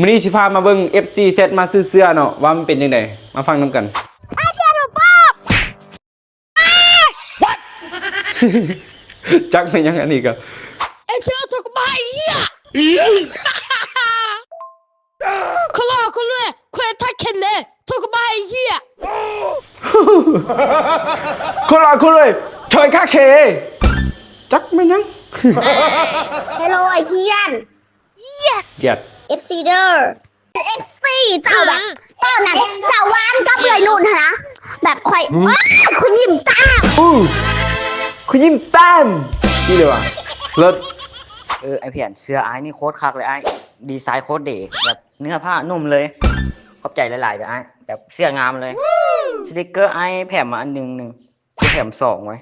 มื้อนี้สิพามาเบิ่ง FC เซตมาซื้อเสื้อเนาะว่ามันเป็นจังไดมาฟังนำกันไอ้เทียนป๊อบจักเป็นยังอันนี้ก็ไอ้เทียนถูกมาไอ้เหี้ยคนละคนเลยคนทักเข็นเลยถูกมาไอ้เหี้ยคนละคนเลยเฉยค่าเคจักเป็นยังฮัลโหลไอเทียน yes เกียด FC เด้อ FC เจ้าแบบเจ้านั่นเจ้าวานก็เบื่อนุ่นนะแบบคอยคุณยิ้มตาคุณยิ้มแต้มนี่เลยว่ะเลิศไอเพียนเสื้อไอ้นี่โคตรคักเลยไอ้ดีไซน์โคตรเก๋แบบเนื้อผ้านุ่มเลยขอบใจหลายๆเด้อไอ้แบบเสื้องามเลยสติกเกอร์ไอ้แถมมาอันหนึ่งแถมสองไว้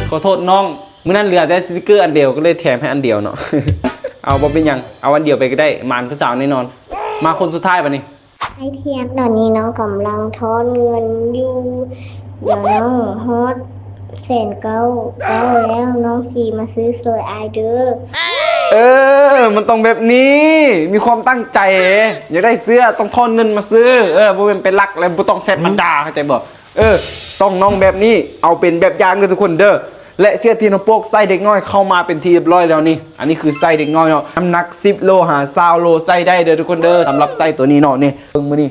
ขอโทษน้องมื้อนั้นเหลือแต่สติกเกอร์อันเดียวก็เลยแถมให้อันเดียวเนาะ เอาบ่เป็นยังเอาอันเดียวไปก็ได้มานผู้สาวแน่นอนมาคนสุดท้ายป่ะนี่ไอเทียนตอนนี้น้องกำลังทอนเงินอยู่เดี๋ยวน้องฮอต1,900แล้วน้องสีมาซื้อสวยไอเด้อมันต้องแบบนี้มีความตั้งใจอยากได้เสื้อต้องทอนเงินมาซื้อบ่เป็นรักแล้วบ่ต้องแซดมันด่าเข้าใจบ่ต้องน้องแบบนี้เอาเป็นแบบอย่างเด้อทุกคนเด้อและเสื้อที่น้องโป๊กใส่เด็กน้อยเข้ามาเป็นทีเรียบร้อยแล้วนี่อันนี้คือใส่เด็กน้อยเนาะน้ำหนัก10 โลหา20 โลใส่ได้เด้อทุกคนเด้อสำหรับใส่ตัวนี้เนาะนี่เบิ่งมื้อนี้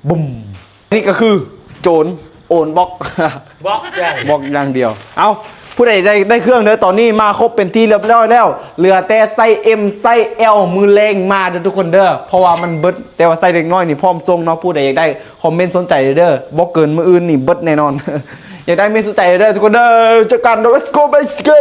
บุ้มนี่ก็คือโจรโอนบล็อกบล็อกอย่างเดียวเอาผู้ใดได้เครื่องเด้อตอนนี้มาครบเป็นที่เรียบร้อยแล้วเหลือแต่ไส้ M ไส้ L มือเล็งมาเด้อทุกคนเด้อเพราะว่ามันเบิดแต่ว่าไส้เด็กน้อยนี่พร้อมส่งเนาะผู้ใดอยากได้คอมเมนต์สนใจเด้อบ่เกินมื้ออื่นนี่เบิดแน่นอน อยากได้เมนสนใจเด้อทุกคนเด้อเจอกัน let's go let's go